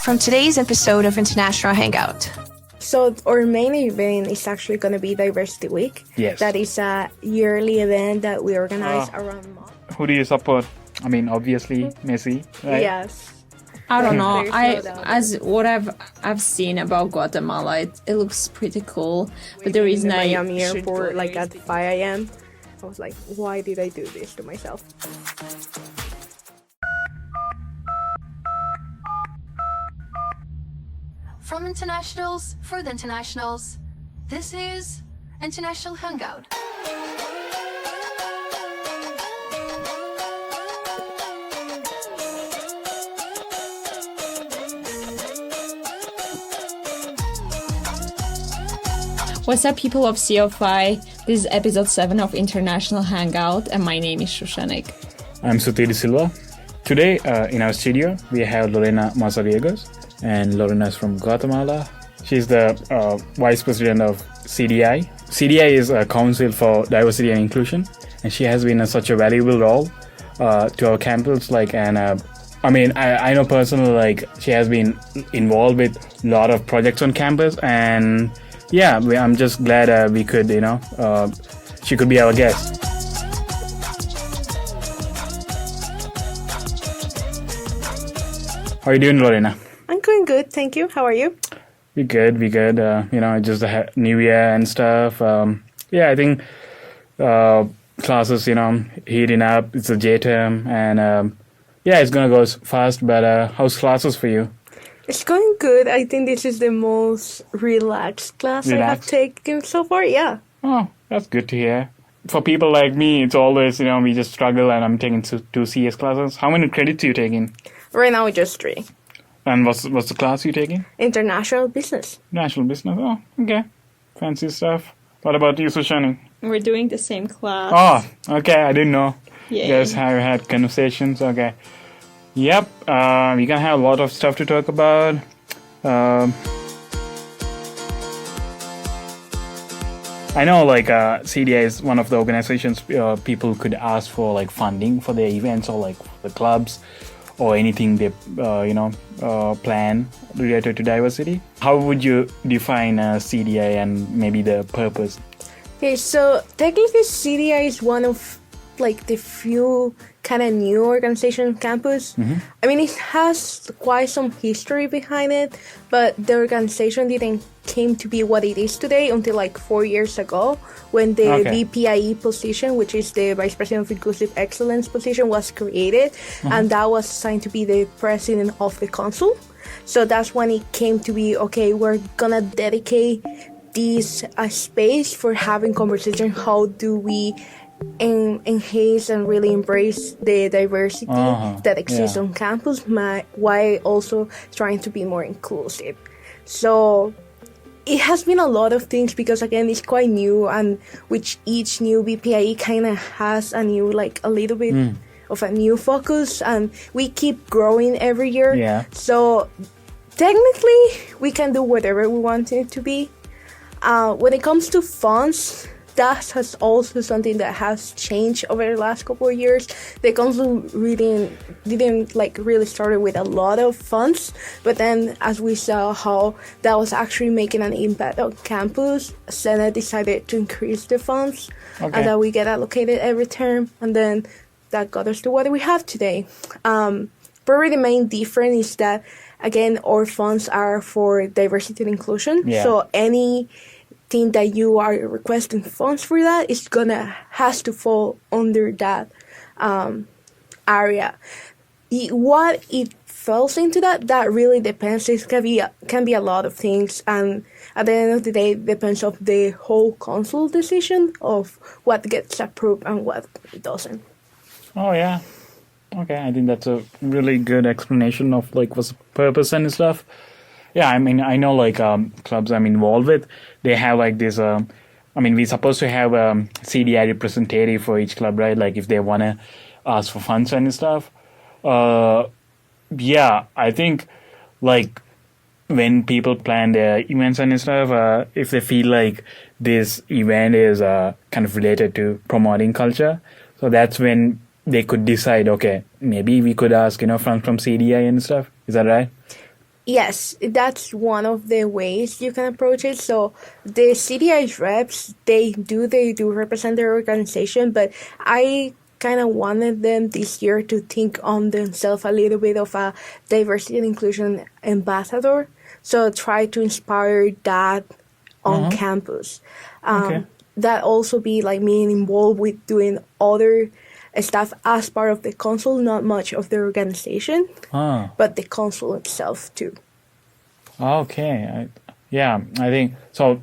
from today's episode of International Hangout. So our main event is actually going to be Diversity Week. Yes. That is a yearly event that we organize around month. Who do you support? I mean, obviously, Messi, right? Yes. I don't know. There's no doubt. As what I've seen about Guatemala, it looks pretty cool. But the reason in I Miami should airport go like there at 5 a.m. I was like, why did I do this to myself? From internationals for the internationals, this is International Hangout. What's up, people of CofI? This is episode 7 of International Hangout, and my name is Shushanik. I'm Sutiri Silva. Today, in our studio, we have Lorena Mazariegos, and Lorena is from Guatemala. She's the Vice President of CDI. CDI is a Council for Diversity and Inclusion, and she has been such a valuable role to our campus. I know personally, she has been involved with a lot of projects on campus, and yeah, I'm just glad we could, she could be our guest. How are you doing, Lorena? I'm doing good, thank you. How are you? We good. Just the New Year and stuff. I think classes, heating up. It's a J term, and it's gonna go fast. But how's classes for you? It's going good. I think this is the most relaxed class I have taken so far, yeah. Oh, that's good to hear. For people like me, it's always, we just struggle, and I'm taking two CS classes. How many credits are you taking? Right now, just 3. And what's the class you taking? International Business. National Business. Oh, okay. Fancy stuff. What about you, Sushani? We're doing the same class. Oh, okay. I didn't know. Yeah. You guys have had conversations. Okay. Yep. We can have a lot of stuff to talk about. I know, CDI is one of the organizations people could ask for, funding for their events or, the clubs or anything they, plan related to diversity. How would you define CDI and maybe the purpose? Okay, so technically CDI is one of the few kind of new organization on campus. Mm-hmm. I mean, it has quite some history behind it, but the organization didn't came to be what it is today until 4 years ago when the VPIE position, which is the Vice President of Inclusive Excellence position, was created, and that was assigned to be the president of the council. So that's when it came to be, okay, we're gonna dedicate this space for having conversation. How do we enhance and really embrace the diversity that exists on campus, while also trying to be more inclusive. So it has been a lot of things because, again, it's quite new, and with each new BPIE kind of has a new, a little bit of a new focus, and we keep growing every year. Yeah. So technically, we can do whatever we want it to be. When it comes to funds, that has also something that has changed over the last couple of years. The council didn't really started with a lot of funds, but then as we saw how that was actually making an impact on campus, Senate decided to increase the funds and that we get allocated every term, and then that got us to what we have today. Probably the main difference is that, again, our funds are for diversity and inclusion. Yeah. So anything that you are requesting funds for that is has to fall under that area. What it falls into that really depends. It can be a lot of things, and at the end of the day, it depends on the whole council decision of what gets approved and what doesn't. Oh yeah. Okay, I think that's a really good explanation of what's the purpose and stuff. Yeah, I mean, I know clubs I'm involved with, they have this, we're supposed to have a CDI representative for each club, right? If they want to ask for funds and stuff. Yeah, I think when people plan their events and stuff, if they feel this event is kind of related to promoting culture, so that's when they could decide, okay, maybe we could ask, funds from CDI and stuff. Is that right? Yes, that's one of the ways you can approach it. So the CDI reps, they do represent their organization, but I kind of wanted them this year to think on themselves a little bit of a diversity and inclusion ambassador. So try to inspire that on campus. Okay. That also be like being involved with doing other stuff as part of the council, not much of the organization, but the council itself too. Okay. I think so.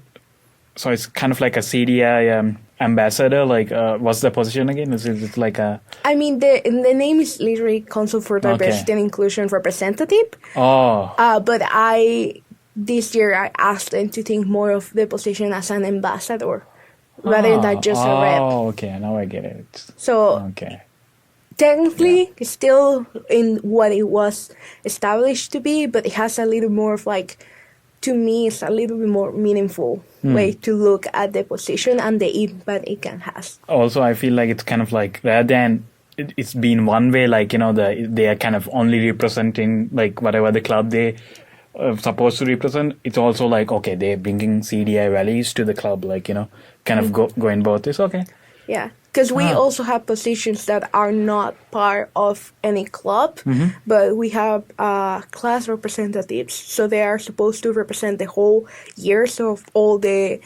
So it's kind of like a CDI ambassador. Like, what's the position again? Is it like a? I mean, the name is literally Council for Diversity and Inclusion Representative. Oh. But this year I asked them to think more of the position as an ambassador rather than just a rep. Oh, okay. Now I get it. So Okay. technically, it's still in what it was established to be, but it has a little more of like, to me, it's a little bit more meaningful way to look at the position and the impact it can have. Also, I feel like it's kind of like, rather than it's been one way, like, they are kind of only representing like whatever the club they supposed to represent. It's also like, okay, they're bringing CDI values to the club, like, kind of going both ways. Okay. Yeah, because we also have positions that are not part of any club, but we have class representatives. So they are supposed to represent the whole years of all the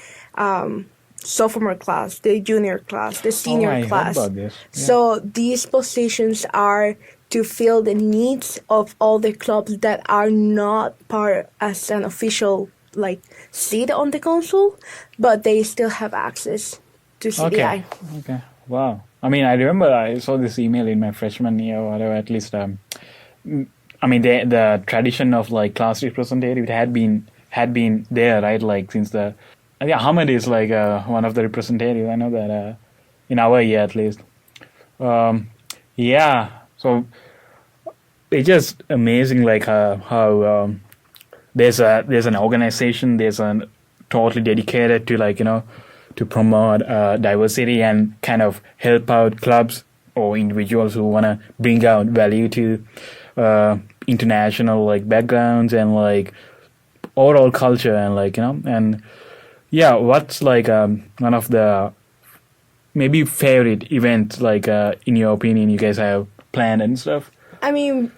sophomore class, the junior class, the senior class. Heard about this. Yeah. So these positions are to fill the needs of all the clubs that are not part as an official like seat on the council, but they still have access to CDI. Okay. Wow. I mean, I remember I saw this email in my freshman year or whatever, at least. I mean, the tradition of like class representative had been there, right? Like since I think Ahmed is like one of the representatives. I know that in our year at least. Yeah. So it's just amazing, like how there's an organization, there's a totally dedicated to like to promote diversity and kind of help out clubs or individuals who want to bring out value to international like backgrounds and like overall culture and like and yeah, what's like one of the maybe favorite events like in your opinion you guys have planned and stuff? I mean,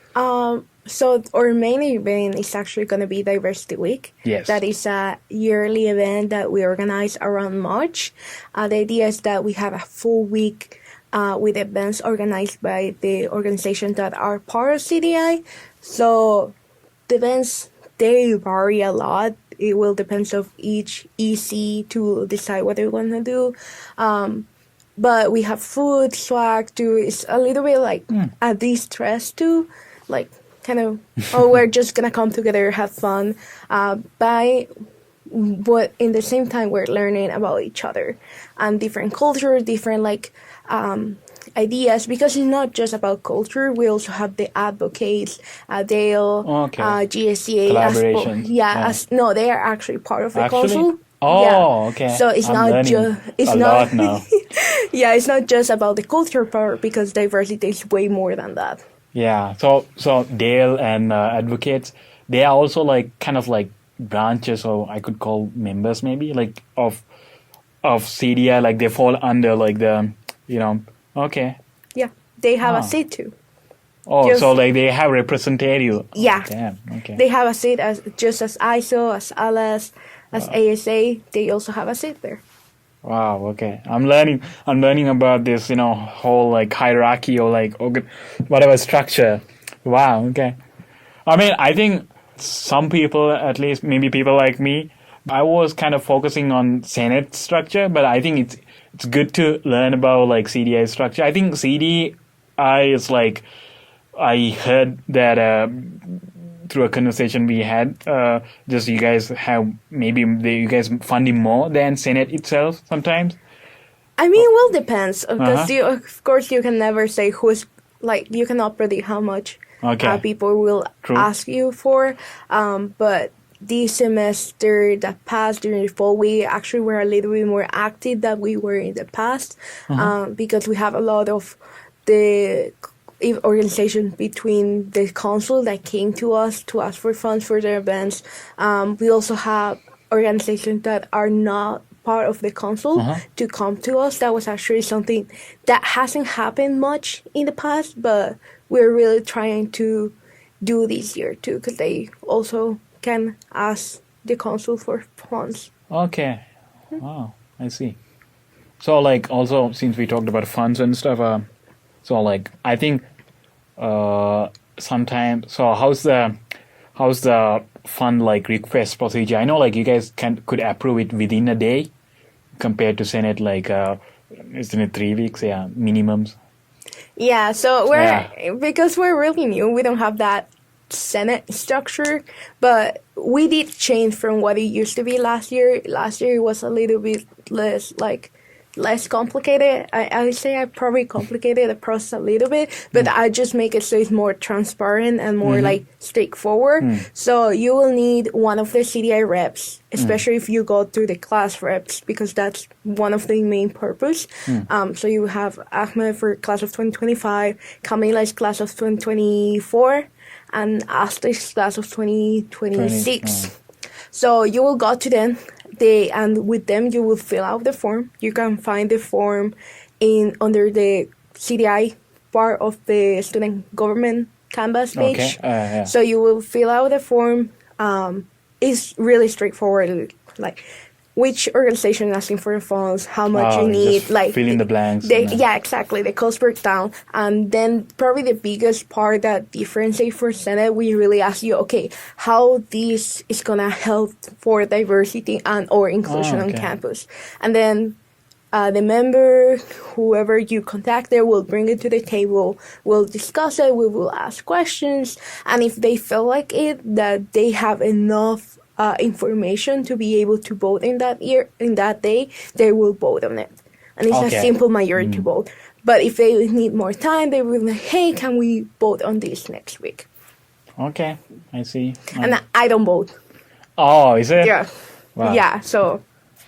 so our main event is actually going to be Diversity Week. Yes. That is a yearly event that we organize around March. The idea is that we have a full week with events organized by the organizations that are part of CDI. So the events, they vary a lot. It will depend on each EC to decide what they want to do. But we have food, swag too. It's a little bit like a de-stress too. Like, kind of, we're just gonna come together, have fun, but in the same time we're learning about each other and different cultures, different like ideas, because it's not just about culture. We also have the advocates, Dale, GSCA, collaboration. No, they are actually part of the council. Okay. So it's not just lot now. Yeah, it's not just about the culture part, because diversity is way more than that. Yeah, so Dale and advocates, they are also like kind of like branches, or I could call members maybe, like of CDI, like they fall under like the, okay. Yeah, they have a seat too. Oh, so like they have representative. Yeah. Oh, damn, okay. They have a seat as ISO, as ALAS, as ASA. They also have a seat there. Wow. Okay. I'm learning about this, whole like hierarchy or like whatever structure. Wow. Okay. I mean, I think some people, at least maybe people like me, I was kind of focusing on Senate structure, but I think it's good to learn about like CDI structure. I think CDI is like, I heard that through a conversation we had, just you guys have you guys funding more than Senate itself sometimes? I mean, well, depends, because of course you can never say who's, like, you cannot predict how much people will ask you for, but this semester that passed during the fall, we actually were a little bit more active than we were in the past, because we have a lot of the organization between the council that came to us to ask for funds for their events. We also have organizations that are not part of the council to come to us. That was actually something that hasn't happened much in the past, but we're really trying to do this year too, because they also can ask the council for funds. Okay. Wow, I see. So, like, also, since we talked about funds and stuff, so, like, I think sometimes, so how's the fund, like, request procedure? I know, like, you guys could approve it within a day compared to Senate, like, isn't it 3 weeks? Yeah, minimums. Yeah, so because we're really new, we don't have that Senate structure, but we did change from what it used to be last year. Last year it was a little bit less complicated. I would say I probably complicated the process a little bit, but I just make it so it's more transparent and more like straightforward. So you will need one of the CDI reps, especially if you go through the class reps, because that's one of the main purpose. So you have Ahmed for class of 2025, Camila's class of 2024, and Astrid's class of 2026. So you will go to them. And with them you will fill out the form. You can find the form under the CDI part of the student government Canvas page. So you will fill out the form. It's really straightforward. Like which organization is asking for the funds, how much you need, just fill in the blanks. Yeah, exactly. The cost breakdown, and then probably the biggest part that differentiates for Senate, we really ask you, okay, how this is gonna help for diversity and or inclusion on campus, and then the member, whoever you contact there, will bring it to the table. We'll discuss it. We will ask questions, and if they feel like that they have enough information to be able to vote in that day, they will vote on it, and it's a simple majority vote. But if they need more time, they will like, hey, can we vote on this next week? Okay, I see. And I don't vote. Oh, is it? Yeah. Wow. Yeah. So.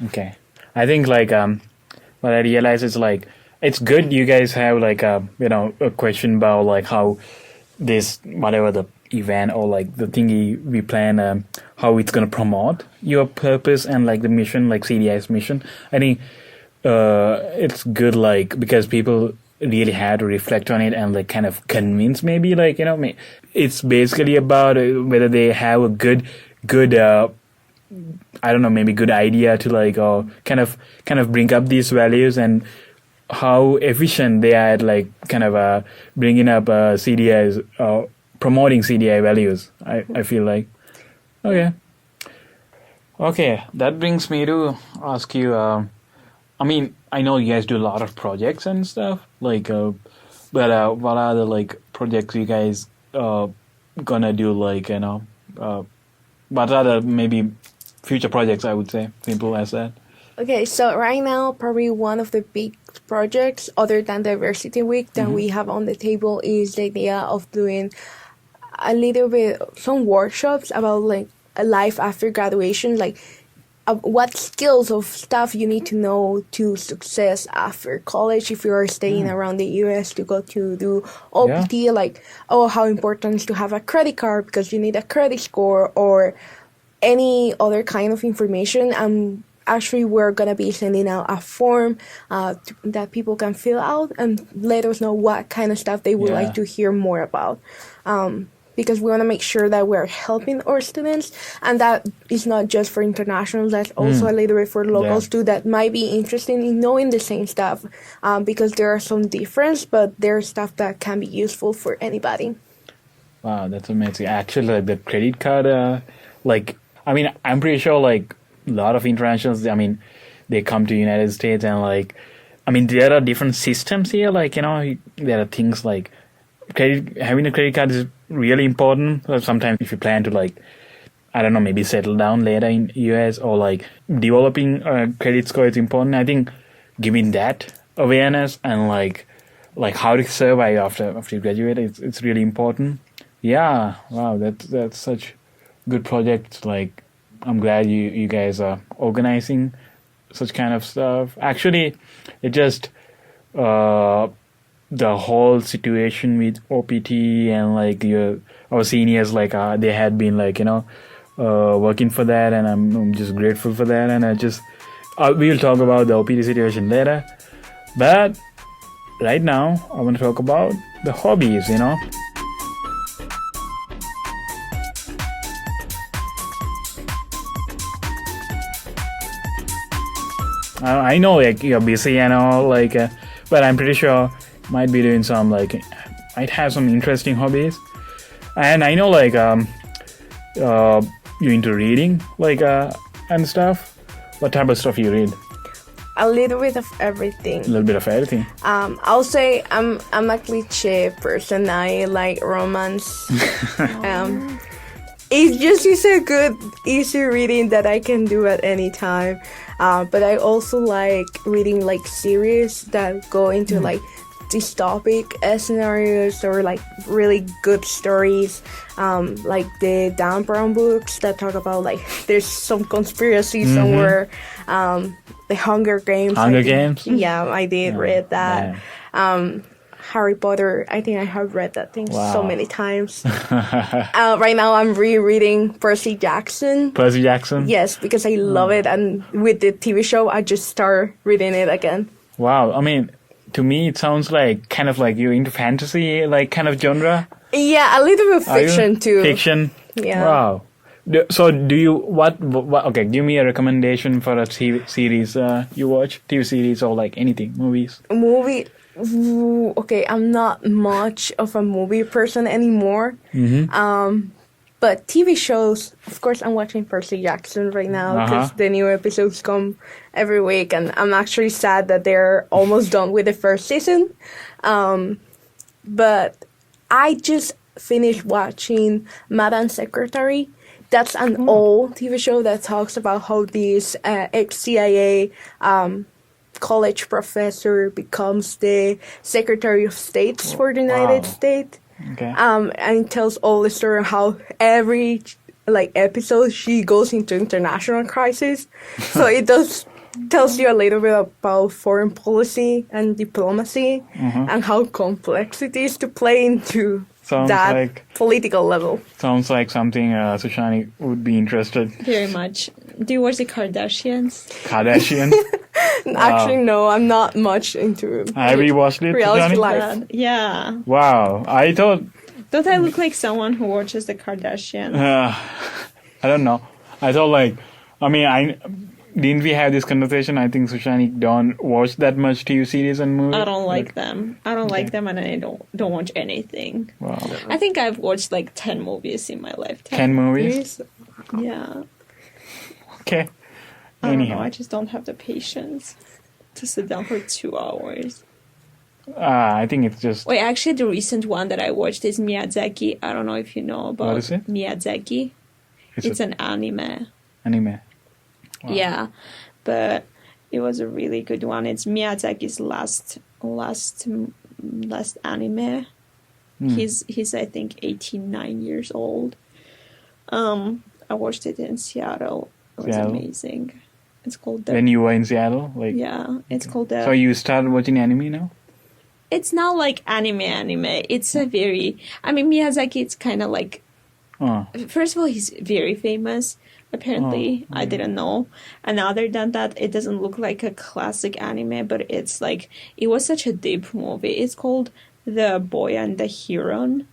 Okay, I think like what I realize is like it's good you guys have like a question about like how this whatever the event or like the thingy we plan, how it's gonna promote your purpose and like the mission, like CDI's mission. I think it's good like because people really had to reflect on it and like kind of convince maybe like it's basically about whether they have a good I don't know, maybe good idea to like or kind of bring up these values and how efficient they are at like kind of bringing up CDI's promoting CDI values. I feel like okay, that brings me to ask you. I mean, I know you guys do a lot of projects and stuff like, but what are the like projects you guys gonna do? Like what are the maybe future projects? I would say simple as that. Okay, so right now, probably one of the big projects, other than Diversity Week, that we have on the table is the idea of doing a little bit, some workshops about like a life after graduation, like what skills of stuff you need to know to success after college if you are staying around the US to go to do OPT, like, how important it is to have a credit card because you need a credit score or any other kind of information. Actually, we're going to be sending out a form that people can fill out and let us know what kind of stuff they would like to hear more about. Because we want to make sure that we're helping our students, and that is not just for internationals, that's also a little bit for locals too that might be interested in knowing the same stuff, because there are some difference, but there's stuff that can be useful for anybody. Wow, that's amazing. Actually, like the credit card, I mean, I'm pretty sure like a lot of internationals, I mean, they come to United States and like, I mean, there are different systems here, like, there are things like having a credit card is really important. Sometimes if you plan to like, I don't know, maybe settle down later in US or like developing a credit score is important. I think giving that awareness and like how to survive after you graduate, it's really important. Yeah, wow, that's such good project. Like, I'm glad you guys are organizing such kind of stuff. Actually, it just the whole situation with OPT and like our seniors, like they had been like working for that, and I'm just grateful for that. And we'll talk about the OPT situation later, but right now I want to talk about the hobbies. I know like you're busy and all, like, but I'm pretty sure might be doing some might have some interesting hobbies. And I know like you're into reading and stuff. What type of stuff you read? A little bit of everything. A little bit of everything. I'll say I'm a cliche person. I like romance. It's a good, easy reading that I can do at any time. But I also like reading like series that go into like dystopic scenarios or like really good stories, like the Dan Brown books that talk about like there's some conspiracy somewhere. The Hunger Games. Hunger Games? Yeah, I did read that. Harry Potter, I think I have read that thing so many times. Right now I'm rereading Percy Jackson. Percy Jackson? Yes, because I love it, and with the TV show I just start reading it again. Wow, I mean, to me it sounds like kind of like you're into fantasy like kind of genre. Yeah, a little bit of fiction too. Fiction? Yeah. Wow. So do you, what okay, give me a recommendation for a TV series you watch, TV series or like anything, movies. Movie, okay, I'm not much of a movie person anymore. But TV shows, of course, I'm watching Percy Jackson right now because the new episodes come every week, and I'm actually sad that they're almost done with the first season. But I just finished watching Madam Secretary. That's an old TV show that talks about how this ex-CIA college professor becomes the Secretary of State for the United States. Okay. And it tells all the story of how every episode she goes into international crisis. So it tells you a little bit about foreign policy and diplomacy and how complex it is to play into political level. Sounds like something Sushani would be interested. Very much. Do you watch the Kardashians? Kardashians? Actually, no, I'm not much into Have you watched it, reality Sushani? life. Yeah. Wow, I thought... Don't I look like someone who watches the Kardashians? I don't know. I thought didn't we have this conversation? I think Sushani don't watch that much TV series and movies. I don't like them. I don't like them, and I don't watch anything. Wow. I think I've watched like 10 movies in my lifetime. 10 movies? Yeah. Okay. I don't know. I just don't have the patience to sit down for 2 hours. I think it's just... Wait, actually, the recent one that I watched is Miyazaki. I don't know if you know about What is it? Miyazaki. It's an anime. Anime. Wow. Yeah, but it was a really good one. It's Miyazaki's last anime. He's I think 89 years old. I watched it in Seattle. It was amazing. It's called When you were in Seattle? It's called So you started watching anime now? It's not like anime. It's a very... I mean, Miyazaki, it's kind of like... First of all, he's very famous. Apparently, I didn't know. And other than that, it doesn't look like a classic anime, but it's like... It was such a deep movie. It's called The Boy and the Heron.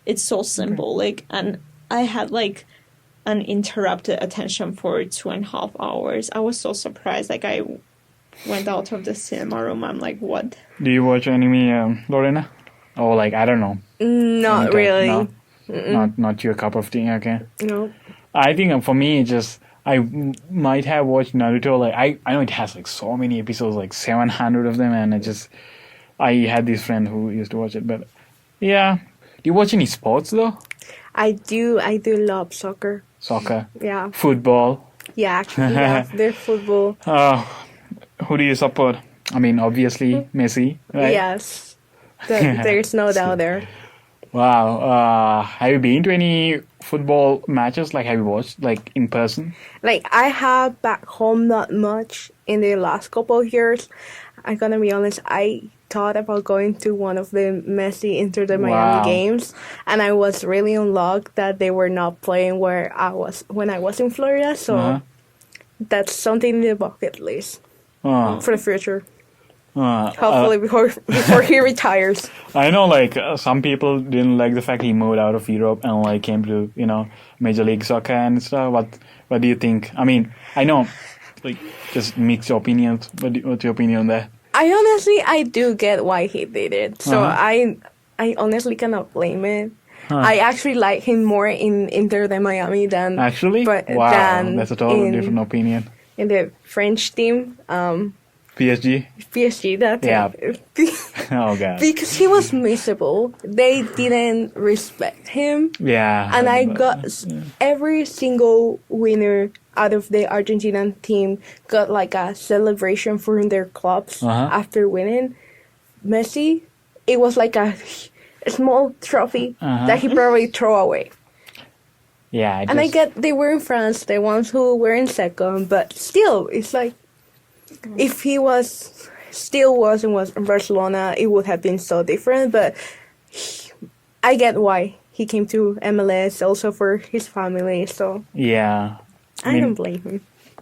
It's so symbolic. And I had like uninterrupted attention for 2.5 hours. I was so surprised. Like, I went out of the cinema room. I'm like, what? Do you watch anime, Lorena? Or like, I don't know. Not really. No? Not your cup of tea, okay? No. I think for me, I might have watched Naruto. Like, I know it has like so many episodes, like 700 of them, and I had this friend who used to watch it. But yeah, do you watch any sports though? I do love soccer. Soccer. Yeah. Football. Yeah, actually, there's football. Who do you support? I mean, obviously Messi, right? Yes. There's no doubt there. Wow. Have you been to any football matches? Like, have you watched, like, in person? Like, I have back home, not much in the last couple of years. I'm gonna be honest, I thought about going to one of the Messi Inter the Miami games, and I was really unlucky that they were not playing when I was in Florida. So that's something in the bucket list for the future. Hopefully before he retires. I know, like, some people didn't like the fact he moved out of Europe and like came to, Major League Soccer and stuff. What do you think? I mean, I know, like, just mixed opinions. What's your opinion on that? I do get why he did it. So I honestly cannot blame it. I actually like him more in Inter de Miami than actually. Wow, that's a totally different opinion. In the French team. PSG, that's it. Oh, God. Because he was miserable. They didn't respect him. Yeah. And I got every single winner out of the Argentinian team got like a celebration from their clubs after winning. Messi, it was like a small trophy that he probably threw away. Yeah. And I get they were in France, the ones who were in second, but still, it's like, if he was in Barcelona, it would have been so different. But I get why he came to MLS, also for his family. So yeah, I don't blame him.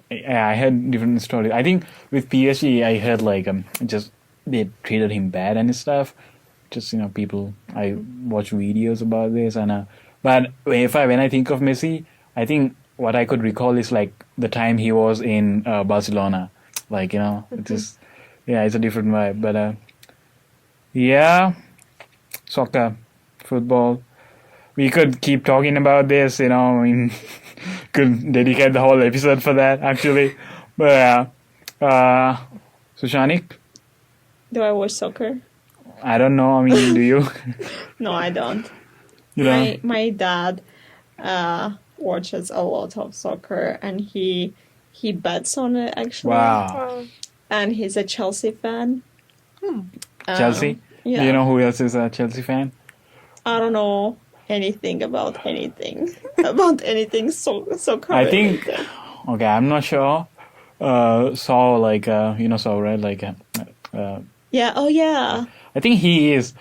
Yeah, I heard different stories. I think with PSG, I heard like just they treated him bad and stuff. Just people, I watch videos about this but when I think of Messi, I think what I could recall is like the time he was in Barcelona. Like, it's just, it's a different vibe. But, soccer, football. We could keep talking about this, I mean, could dedicate the whole episode for that, actually. But, Sushanik? Do I watch soccer? I don't know. I mean, do you? No, I don't. You know? My dad watches a lot of soccer, and he bets on it, actually. Wow. And he's a Chelsea fan. Chelsea? Yeah. Do you know who else is a Chelsea fan? I don't know anything about anything. Soccer. I think, okay, I'm not sure. Saul, like, Saul, right? Like, yeah, oh yeah. I think he is,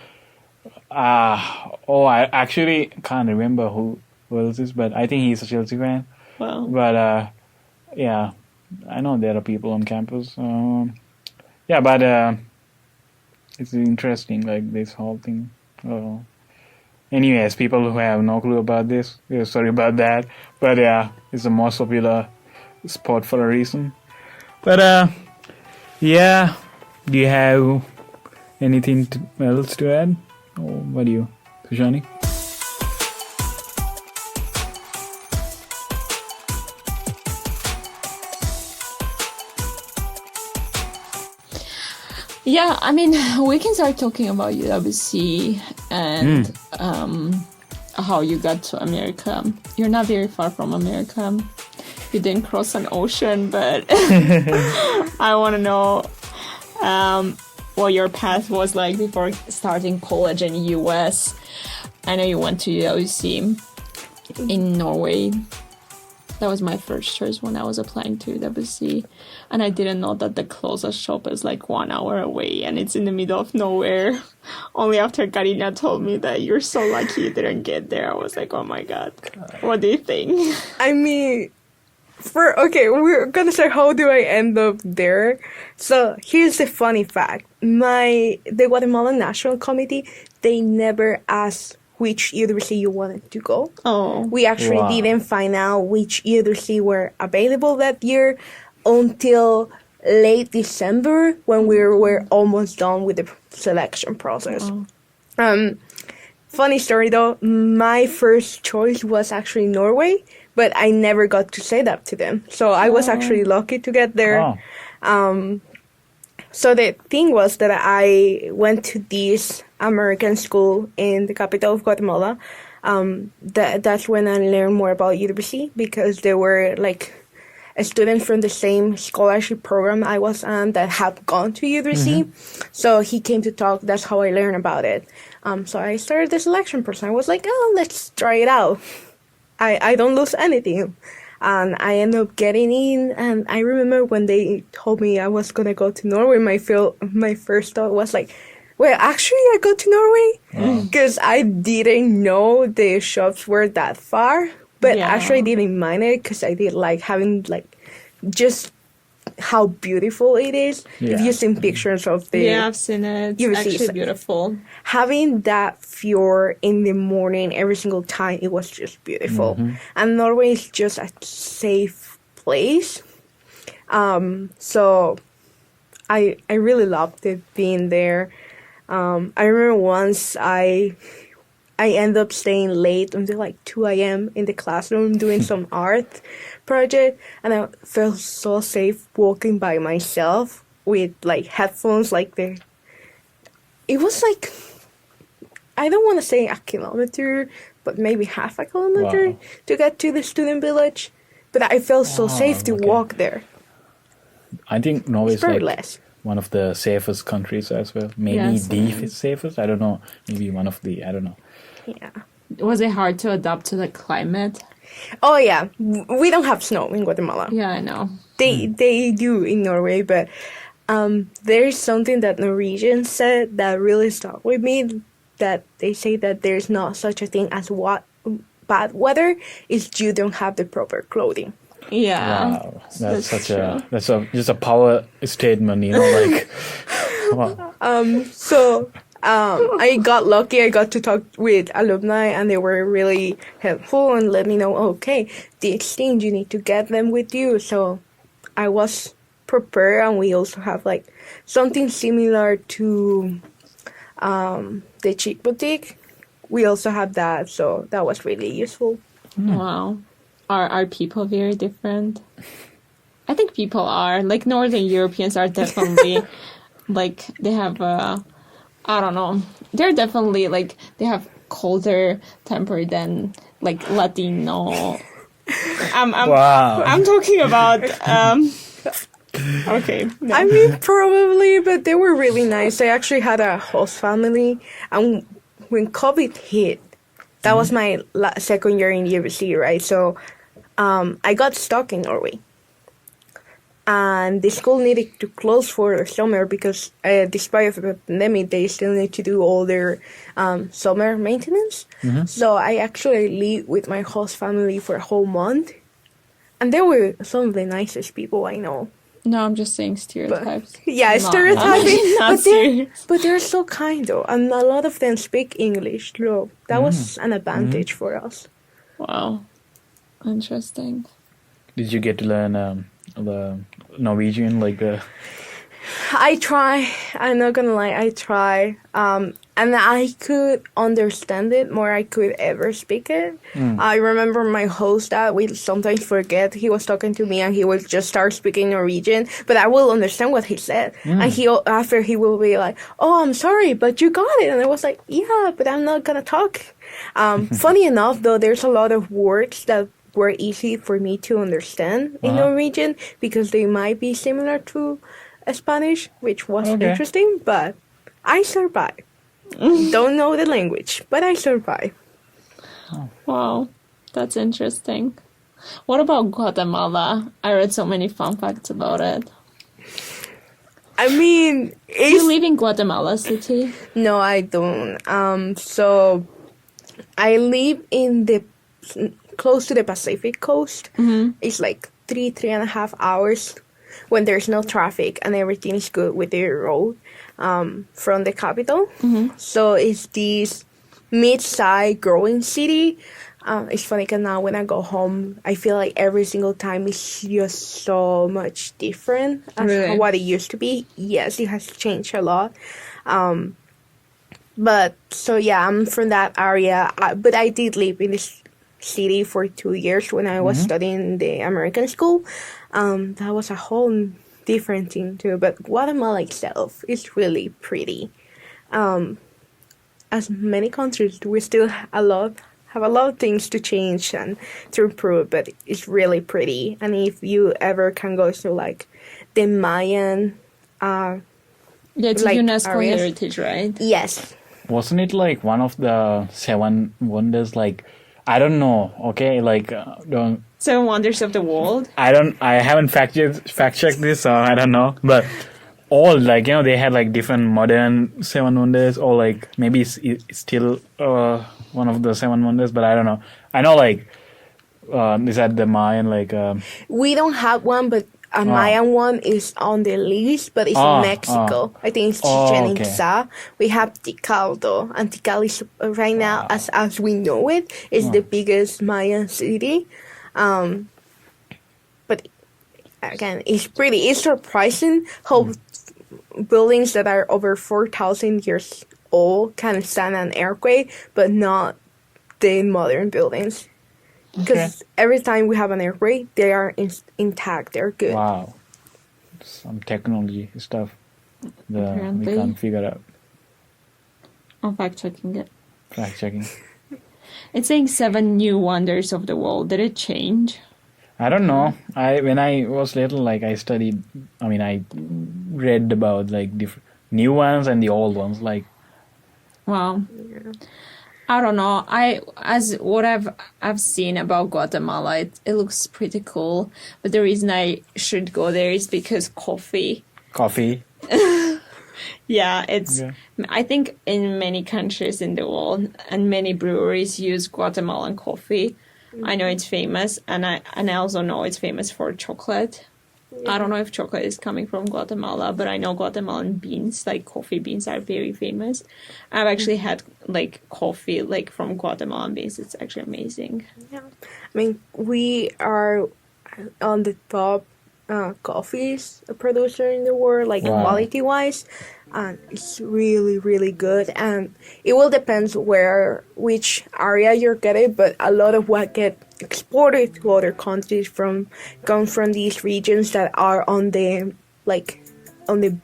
I actually can't remember who else is, but I think he's a Chelsea fan. Wow. But, yeah, I know there are people on campus. But it's interesting, like, this whole thing. Anyways, people who have no clue about this, sorry about that. But, it's the most popular sport for a reason. But, do you have anything else to add? Or what do you, Sushani? Yeah, I mean, we can start talking about UWC and how you got to America. You're not very far from America. You didn't cross an ocean, but I want to know what your path was like before starting college in the US. I know you went to UWC in Norway. That was my first choice when I was applying to UWC. And I didn't know that the closest shop is like 1 hour away and it's in the middle of nowhere. Only after Karina told me that you're so lucky you didn't get there. I was like, oh my God. What do you think? I mean, we're gonna say how do I end up there. So here's the funny fact. The Guatemalan National Committee, they never asked which university you wanted to go. Oh. We actually didn't find out which university were available that year until late December when we were almost done with the selection process. Oh. Funny story though, my first choice was actually Norway, but I never got to say that to them. So I was actually lucky to get there. Oh. So the thing was that I went to this American school in the capital of Guatemala. That's when I learned more about UWC because there were like a student from the same scholarship program I was on that had gone to UWC. Mm-hmm. So he came to talk. That's how I learned about it. So I started the selection process. I was like, let's try it out. I don't lose anything. And I ended up getting in. And I remember when they told me I was going to go to Norway, my first thought was like, Well, actually, I go to Norway because I didn't know the shops were that far. But actually, I didn't mind it because I did like having like just how beautiful it is. Yeah. If you've seen pictures of the... Yeah, I've seen it. It's actually beautiful. Having that fjord in the morning every single time, it was just beautiful. And Norway is just a safe place. So I really loved it being there. I remember once I ended up staying late until like 2 a.m. in the classroom doing some art project, and I felt so safe walking by myself with like headphones. It was like, I don't want to say a kilometer, but maybe half a kilometer to get to the student village. But I felt so safe to walk there. I think Norway is like less. One of the safest countries as well. Maybe the safest. I don't know. Maybe one of the. I don't know. Yeah. Was it hard to adapt to the climate? Oh yeah, we don't have snow in Guatemala. Yeah, I know. They do in Norway, but there's something that Norwegians said that really stuck with me. That they say that there's not such a thing as bad weather. It's you don't have the proper clothing. Yeah. Wow, that's just a power statement, you know, like. Wow. So I got lucky. I got to talk with alumni, and they were really helpful and let me know, okay, these things you need to get them with you. So I was prepared, and we also have like something similar to the Chic Boutique. We also have that, so that was really useful. Wow. Are people very different? I think people are. Like, Northern Europeans are definitely, like, they have, I don't know. They're definitely, like, they have colder temper than, like, Latino. I'm talking about, okay. No. I mean, probably, but they were really nice. I actually had a host family, and when COVID hit, that was my second year in university, right? So I got stuck in Norway. And the school needed to close for the summer because despite the pandemic, they still need to do all their summer maintenance. So I actually lived with my host family for a whole month. And they were some of the nicest people I know. No, I'm just saying stereotypes. Stereotyping. Not but they're so kind, though. And a lot of them speak English, so that was an advantage for us. Wow. Interesting. Did you get to learn the Norwegian, like the... I try. I'm not gonna lie. I try. And I could understand it more I could ever speak it. I remember my host that we sometimes forget he was talking to me and he would just start speaking Norwegian, but I will understand what he said. And after he will be like, "Oh, I'm sorry, but you got it." And I was like, "Yeah, but I'm not gonna talk." Funny enough, though, there's a lot of words that were easy for me to understand in Norwegian because they might be similar to Spanish, which was interesting, but I survived. Don't know the language, but I survived. Wow, that's interesting. What about Guatemala? I read so many fun facts about it. I mean, you live in Guatemala City? No, I don't. So I live in the close to the Pacific coast. It's like 3.5 hours when there's no traffic and everything is good with the road from the capital. So it's this mid-sized growing city. It's funny because now when I go home, I feel like every single time it's just so much different as what it used to be. Yes, it has changed a lot. But so yeah, I'm from that area. But I did live in this city for 2 years when I was studying in the American school. That was a whole different thing too. But Guatemala itself is really pretty. As many countries, we still have a lot of things to change and to improve, but it's really pretty. And if you ever can go to like the Mayan, it's like UNESCO areas. heritage, right? Yes. Wasn't it like one of the 7 wonders? Like, I don't know. Okay, like don't. 7 wonders of the world. I haven't fact checked this, so I don't know. But old, like, you know, they had like different modern seven wonders, or like maybe it's still one of the seven wonders, but I don't know. I know like is that the Mayan like We don't have one, but a Mayan one is on the list, but it's in Mexico. I think it's Chichen Itza. We have Tikal though, and Tikal is right now, as we know it, is the biggest Mayan city. But again, it's surprising how buildings that are over 4,000 years old can stand an earthquake, but not the modern buildings. Because every time we have an earthquake, they are intact. They're good. Wow. Some technology stuff that we can't figure out. I'm fact-checking it. Fact-checking. It's saying 7 new wonders of the world. Did it change? I don't know. When I was little, like I read about like different new ones and the old ones. Like, wow. Yeah. I don't know. I've seen about Guatemala, it looks pretty cool. But the reason I should go there is because coffee. Coffee. Yeah, I think in many countries in the world and many breweries use Guatemalan coffee. Mm-hmm. I know it's famous, and I also know it's famous for chocolate. Yeah. I don't know if chocolate is coming from Guatemala, but I know Guatemalan beans, like coffee beans, are very famous. I've actually had like coffee like from Guatemalan beans. It's actually amazing. Yeah, I mean, we are on the top coffees producer in the world, like quality wise, and it's really, really good. And it will depend which area you're getting, but a lot of what get exported to other countries comes from these regions that are on the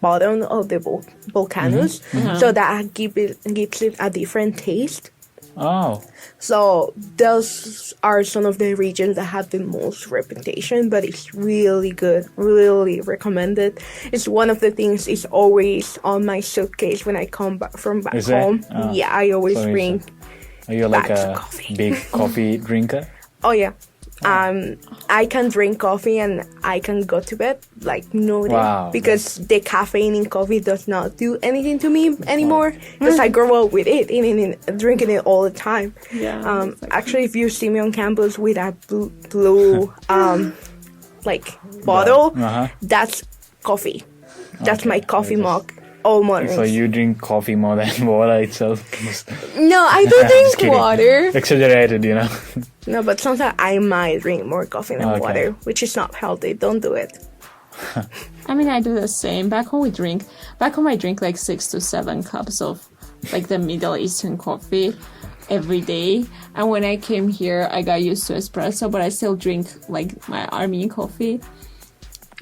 bottom of the volcanoes. Mm-hmm. So that gives it a different taste. Oh. So those are some of the regions that have the most reputation, but it's really good, really recommended. It's one of the things is always on my suitcase when I come back from home. Yeah, I always bring. Are you like a big coffee drinker? Oh yeah. I can drink coffee and I can go to bed like no day because the caffeine in coffee does not do anything to me anymore because I grew up with it and drinking it all the time. Yeah. Actually, if you see me on campus with a blue like bottle, that's coffee. That's my coffee mug. All mornings. So you drink coffee more than water itself? No, I do drink water. Exaggerated, you know. No, but sometimes I might drink more coffee than water, which is not healthy. Don't do it. I mean, I do the same. Back home, I drink like 6 to 7 cups of like the Middle Eastern coffee every day. And when I came here, I got used to espresso, but I still drink like my Armenian coffee.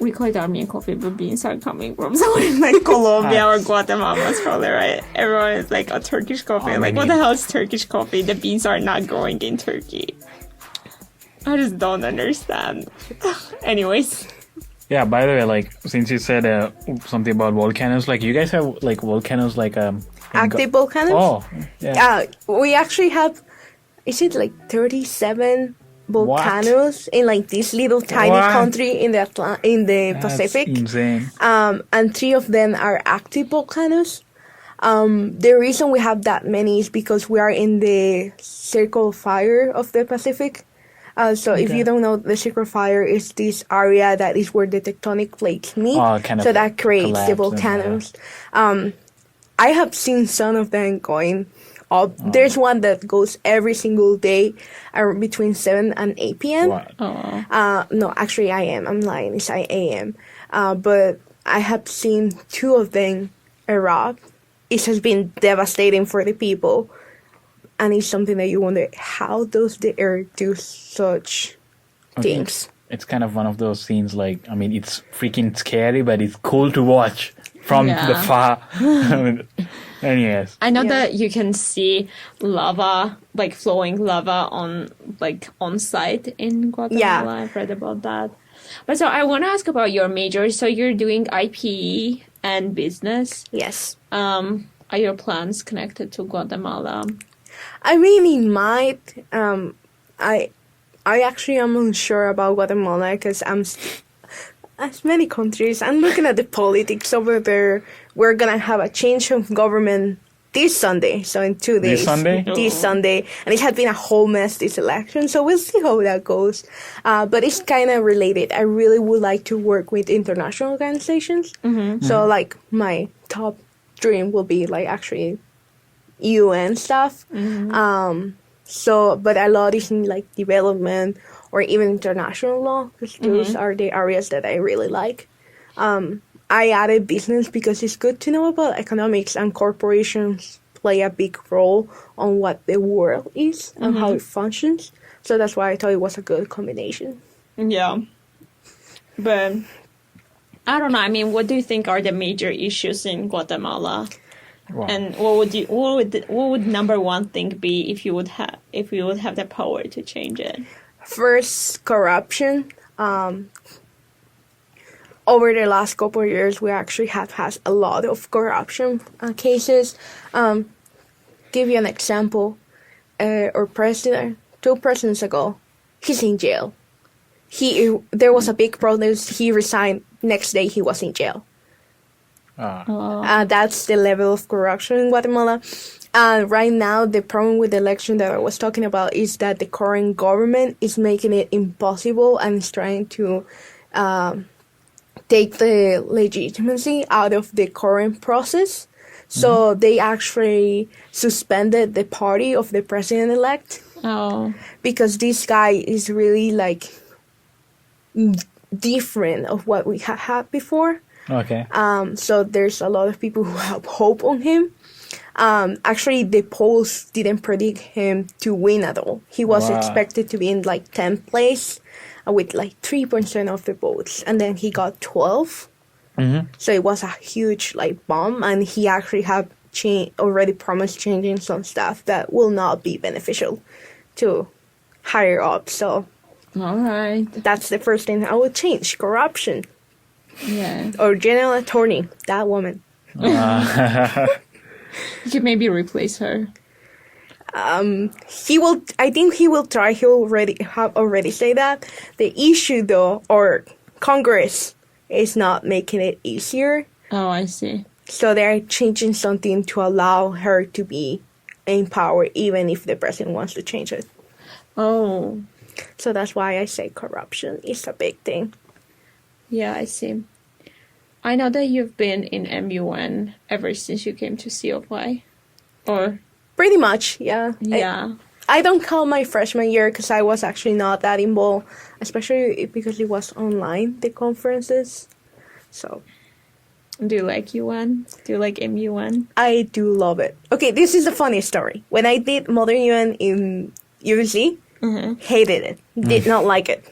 We call it Armenian coffee, but beans are coming from somewhere like Colombia or Guatemala, most probably, right? Everyone is like a Turkish coffee. Armenian. Like, what the hell is Turkish coffee? The beans are not growing in Turkey. I just don't understand. Anyways. Yeah, by the way, like, since you said something about volcanoes, like, you guys have, like, volcanoes, like, active volcanoes? Oh, yeah. We actually have, is it like 37 volcanoes in like this little tiny country in the Pacific. That's insane. And 3 of them are active volcanoes. The reason we have that many is because we are in the Circle of Fire of the Pacific. If you don't know, the Circle of Fire is this area that is where the tectonic plates meet. So that creates the volcanoes. I have seen some of them going up. There's one that goes every single day between 7 and 8 p.m. No, actually I'm lying. It's 8 a.m. But I have seen 2 of them erupt. It has been devastating for the people. And it's something that you wonder, how does the earth do such things? It's kind of one of those scenes, like, I mean, it's freaking scary, but it's cool to watch from the far. And yes. I know that you can see lava, like flowing lava on site in Guatemala. Yeah. I've read about that. But so I want to ask about your major. So you're doing IPE and business. Yes. Are your plans connected to Guatemala? I really might. I actually am unsure about Guatemala because as many countries, I'm looking at the politics over there. We're gonna have a change of government this Sunday, so in 2 days. This Sunday? This Sunday, and it had been a whole mess this election, so we'll see how that goes. But it's kind of related. I really would like to work with international organizations. So like my top dream will be like actually UN stuff. So, but a lot is in like development or even international law, because those are the areas that I really like. I added business because it's good to know about economics, and corporations play a big role on what the world is and how it functions. So that's why I thought it was a good combination. Yeah. But I don't know. I mean, what do you think are the major issues in Guatemala? Wow. And what would number one thing be if you would have the power to change it? First, corruption. Over the last couple of years, we actually have had a lot of corruption cases. Give you an example. Our president, 2 presidents ago, he's in jail. There was a big protest. He resigned. Next day, he was in jail. That's the level of corruption in Guatemala. Right now, the problem with the election that I was talking about is that the current government is making it impossible and is trying to take the legitimacy out of the current process. So they actually suspended the party of the president-elect. Because this guy is really like different of what we have had before. Okay. So there's a lot of people who have hope on him. Actually, the polls didn't predict him to win at all. He was expected to be in like 10th place with like 3% of the votes, and then he got 12. So it was a huge like bomb, and he actually had already promised changing some stuff that will not be beneficial to higher up. So, all right, that's the first thing I would change: corruption. Yeah. Or general attorney, that woman. You could maybe replace her. He will. I think he will try. He already say that. The issue, though, or Congress is not making it easier. Oh, I see. So they're changing something to allow her to be in power, even if the president wants to change it. Oh. So that's why I say corruption is a big thing. Yeah, I see. I know that you've been in MUN ever since you came to CofI, or pretty much, yeah. Yeah. I don't count my freshman year because I was actually not that involved, especially because it was online, the conferences. So, do you like UN? Do you like MUN? I do love it. Okay, this is a funny story. When I did Modern UN in UBC, hated it. Did not like it.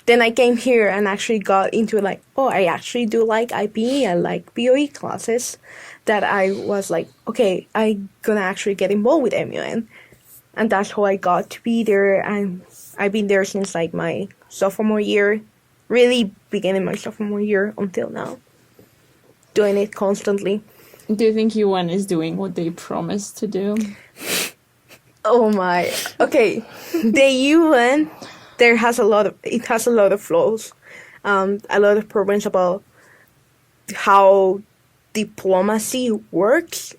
Then I came here and actually got into like, oh, I actually do like IP. I like BOE classes. That I was like, okay, I'm gonna actually get involved with MUN. And that's how I got to be there. And I've been there since like my sophomore year, really beginning my sophomore year until now. Doing it constantly. Do you think UN is doing what they promised to do? Oh my. Okay, the UN, it has a lot of flaws. A lot of problems about how diplomacy works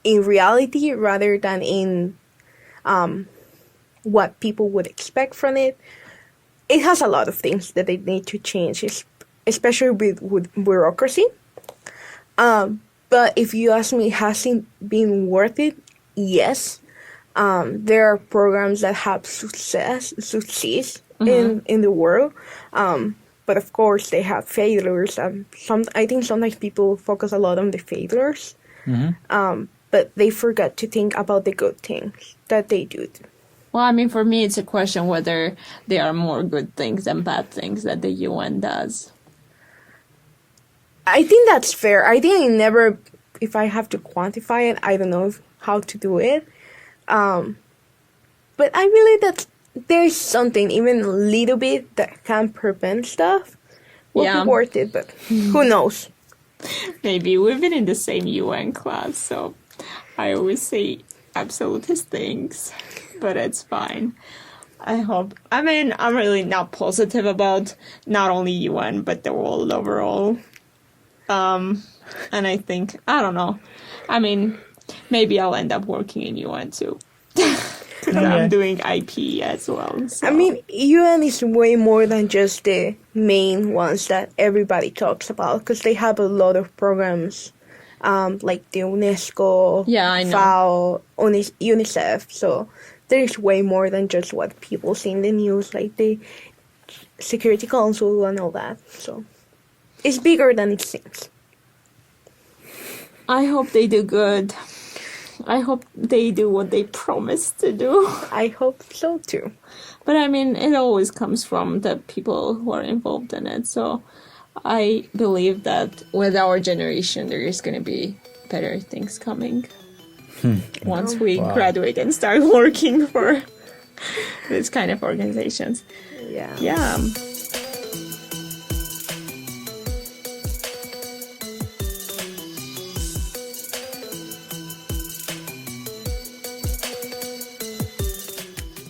in reality rather than in what people would expect from it. It has a lot of things that they need to change, especially with bureaucracy. But if you ask me, has it been worth it? Yes. There are programs that have success in the world. But of course, they have failures. I think sometimes people focus a lot on the failures, but they forget to think about the good things that they do. Well, I mean, for me, it's a question whether there are more good things than bad things that the UN does. I think that's fair. I think if I have to quantify it, I don't know how to do it. But I believe that there's something, even a little bit, that can prevent stuff. Will be worth it, but who knows? Maybe. We've been in the same UN class, so I always say absolutist things, but it's fine. I hope. I mean, I'm really not positive about not only UN, but the world overall. And I think, I don't know. I mean, maybe I'll end up working in UN too. Because I'm doing IP as well. So. I mean, UN is way more than just the main ones that everybody talks about, because they have a lot of programs, like the UNESCO, I know. FAO, UNICEF. So there's way more than just what people see in the news, like the Security Council and all that. So it's bigger than it seems. I hope they do good. I hope they do what they promised to do. I hope so too. But I mean, it always comes from the people who are involved in it. So I believe that with our generation, there is going to be better things coming. Once we graduate and start working for this kind of organizations. Yeah.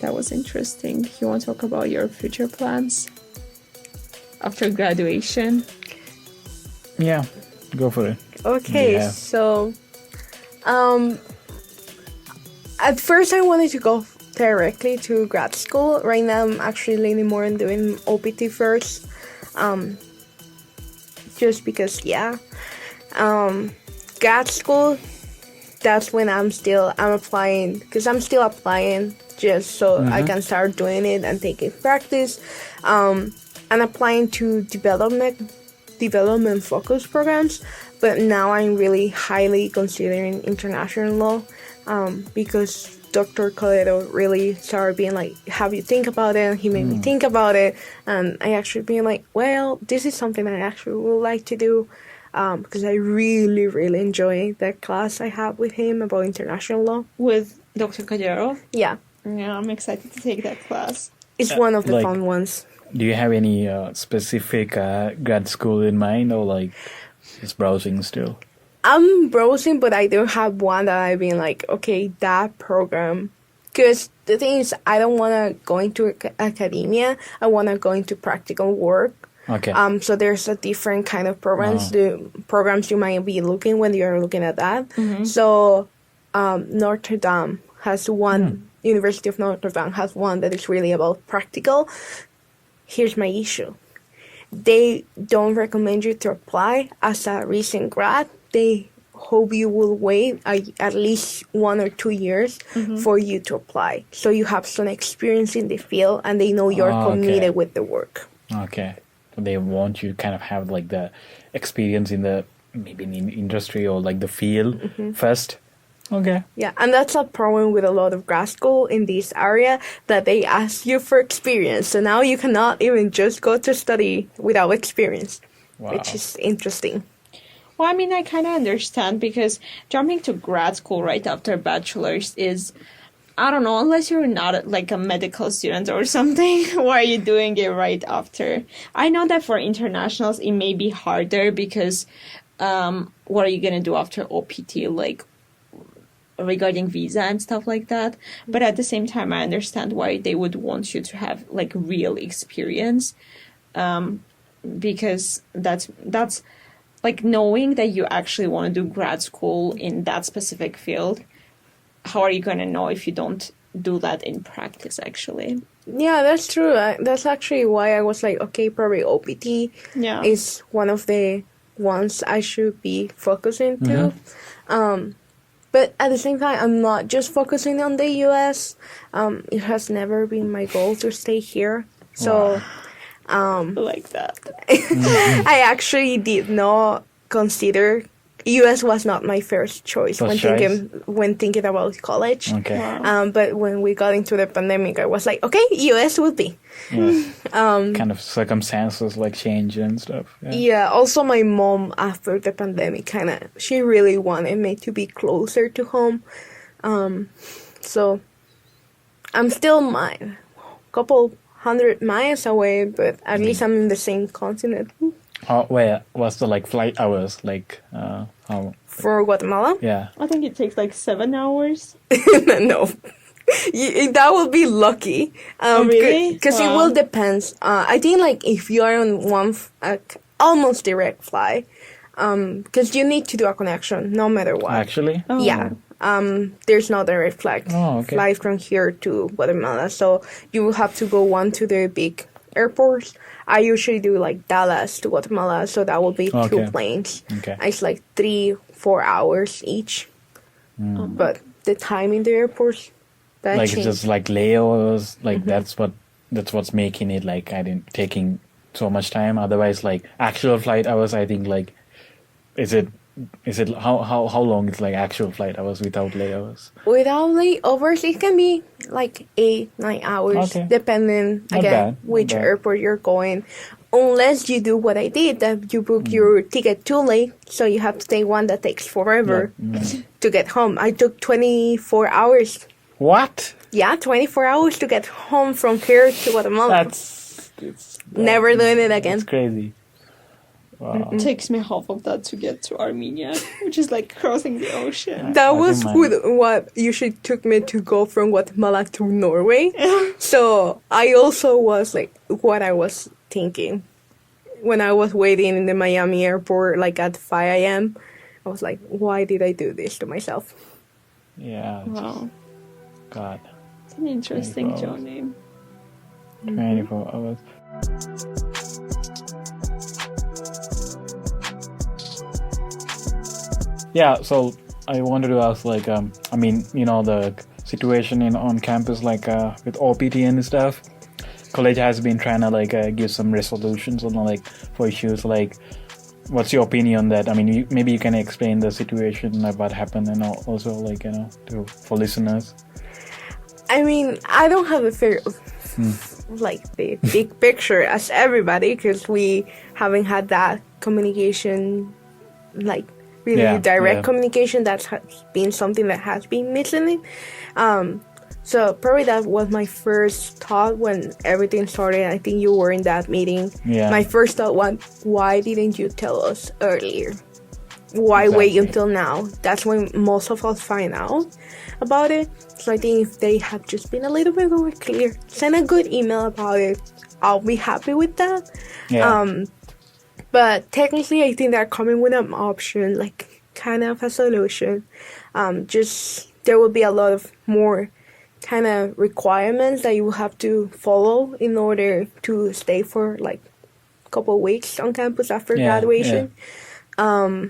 That was interesting. You want to talk about your future plans after graduation? Yeah, go for it. Okay, so at first I wanted to go directly to grad school. Right now I'm actually leaning more on doing OPT first. Just because, grad school, that's when I'm applying, because I'm still applying just so I can start doing it and taking practice. I'm applying to development focused programs, but now I'm really highly considering international law, because Dr. Coleto really started being like, have you think about it? He made me think about it, and I actually being like, well, this is something I actually would like to do, because I really, really enjoy that class I have with him about international law. With Dr. Coleto? Yeah. Yeah, I'm excited to take that class. It's one of the fun ones. Do you have any specific grad school in mind, or like just browsing still? I'm browsing, but I don't have one that I've been like, okay, that program. Because the thing is, I don't want to go into academia. I want to go into practical work. Okay. So there's a different kind of programs. The programs you might be looking when you're looking at that. So Notre Dame has one. University of Notre Dame has one that is really about practical. Here's my issue. They don't recommend you to apply as a recent grad. They hope you will wait at least 1 or 2 years for you to apply. So you have some experience in the field and they know you're committed with the work. Okay. So they want you to kind of have like the experience in the, maybe in the industry or like the field first. Okay. Yeah, and that's a problem with a lot of grad school in this area, that they ask you for experience. So now you cannot even just go to study without experience, which is interesting. Well, I mean, I kind of understand, because jumping to grad school right after bachelor's is, I don't know, unless you're not like a medical student or something, why are you doing it right after? I know that for internationals, it may be harder because what are you going to do after OPT? Like, regarding visa and stuff like that, but at the same time I understand why they would want you to have like real experience, because that's like knowing that you actually want to do grad school in that specific field. How are you going to know if you don't do that in practice actually? Yeah, that's true. That's actually why I was like, okay, probably OPT is one of the ones I should be focusing to. But at the same time, I'm not just focusing on the U.S. It has never been my goal to stay here. So, like that. I actually did not consider. U.S. was not my first choice when thinking about college. Okay. But when we got into the pandemic, I was like, okay, U.S. would be. Yeah. Kind of circumstances like change and stuff. Yeah. Also, my mom after the pandemic she really wanted me to be closer to home. So I'm still a couple 100 miles away, but at least I'm in the same continent. What's the like flight hours like? How for Guatemala? Yeah. I think it takes like 7 hours. No. That will be lucky. Really? Because it will depend. I think like if you are on one almost direct fly, because you need to do a connection no matter what. Actually? Oh. Yeah. There's no direct flight flight from here to Guatemala, so you will have to go one to the big airports. I usually do like Dallas to Guatemala, so that will be two planes. Okay. It's like 3-4 hours each. But the time in the airports, that Like changed. it's just like layovers, like that's what's making it like taking so much time. Otherwise, like actual flight hours, I think like is it how long is like actual flight hours without layovers? Without layovers, it can be like 8-9 hours, depending Not again bad, which airport you're going. Unless you do what I did, that you book your ticket too late, so you have to take one that takes forever to get home. I took 24 hours. What? Yeah, 24 hours to get home from here to Guatemala. Never doing it again. It's crazy. Wow. It takes me half of that to get to Armenia, which is like crossing the ocean. That was what usually took me to go from Guatemala to Norway. So I also was like, what I was thinking when I was waiting in the Miami airport, like at 5 a.m. I was like, why did I do this to myself? Yeah. Wow. God. It's an interesting journey. 24 hours. Yeah, so I wanted to ask, like, I mean, you know, the situation on campus, like, with OPT and stuff. College has been trying to, like, give some resolutions on, like, for issues, like, what's your opinion on that? I mean, maybe you can explain the situation, like, what happened, and also, like, you know, for listeners. I mean, I don't have a fair, like, the big picture as everybody, because we haven't had that communication, like, really direct communication. That has been something that has been missing. So probably that was my first thought when everything started. I think you were in that meeting. Yeah. My first thought was, why didn't you tell us earlier? Why wait until now? That's when most of us find out about it. So I think if they had just been a little bit more clear, send a good email about it, I'll be happy with that. Yeah. But technically, I think they're coming with an option, like kind of a solution. Just there will be a lot of more kind of requirements that you will have to follow in order to stay for like a couple of weeks on campus after graduation. Yeah.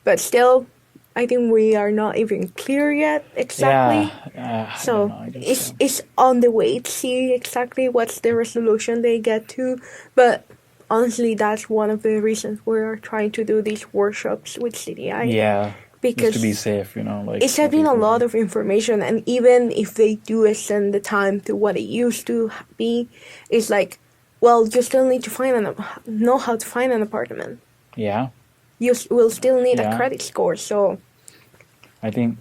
But still, I think we are not even clear yet exactly. So it's on the way to see exactly what's the resolution they get to. But honestly, that's one of the reasons we're trying to do these workshops with CDI. Yeah. Because just to be safe, you know, like it's having a lot of information, and even if they do extend the time to what it used to be, it's like, well, you still need to know how to find an apartment. Yeah. You will still need a credit score, so I think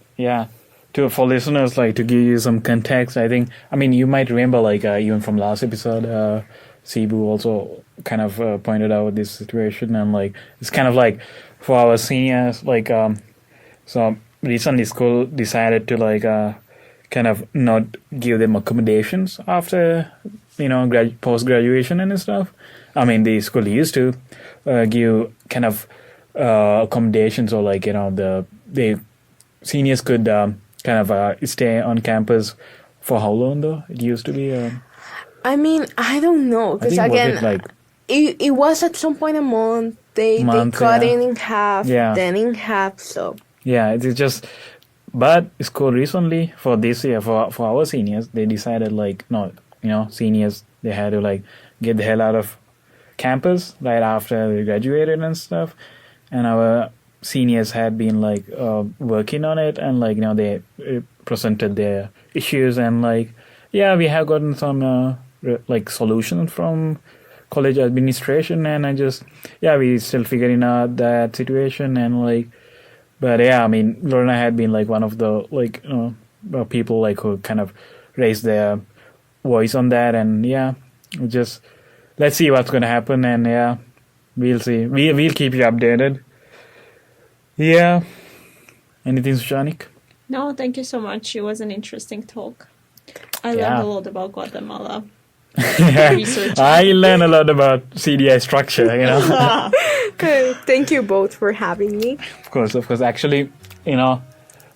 for listeners, like, to give you some context, I mean you might remember, like, even from last episode, Cebu also kind of pointed out this situation, and like it's kind of like for our seniors, like so recently school decided to like kind of not give them accommodations after, you know, post graduation and stuff. I mean, the school used to give kind of accommodations, or like, you know, the seniors could kind of stay on campus for how long though? It used to be. I mean, I don't know, because again, it was at some point a month. They cut it in half, then in half. So it's just. But school recently for this year for our seniors, they decided like, no, you know, seniors, they had to like get the hell out of campus right after they graduated and stuff. And our seniors had been like working on it, and like, you know, they presented their issues, and like we have gotten some like solutions from college administration, and we still figuring out that situation, and like, but I mean, Lorena had been like one of the like, you know, people like who kind of raised their voice on that, and just let's see what's gonna happen, and we'll see. We'll keep you updated. Yeah. Anything, Sushanik? No, thank you so much. It was an interesting talk. I learned a lot about Guatemala. I learned a lot about CDI structure, you know. Thank you both for having me. Of course. Actually, you know,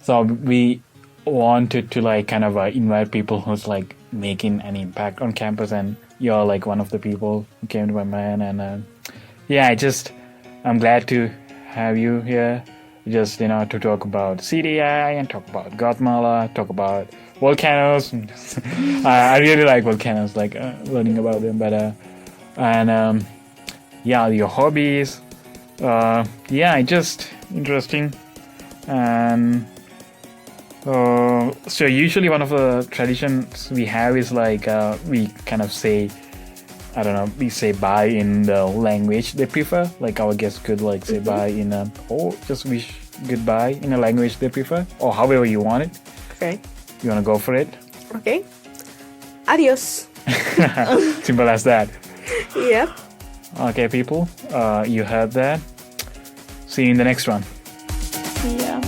so we wanted to like kind of invite people who's like making an impact on campus, and you're like one of the people who came to my mind. And I'm glad to have you here, just, you know, to talk about CDI and talk about Guatemala, talk about volcanoes. I really like volcanoes, like learning about them. But your hobbies. Just interesting. And so usually one of the traditions we have is like we kind of say, I don't know, we say bye in the language they prefer. Like our guests could like say bye in or just wish goodbye in a language they prefer, or however you want it. Okay. You want to go for it? Okay. Adios. Simple as that. Yep. Okay, people. You heard that. See you in the next one. Yeah.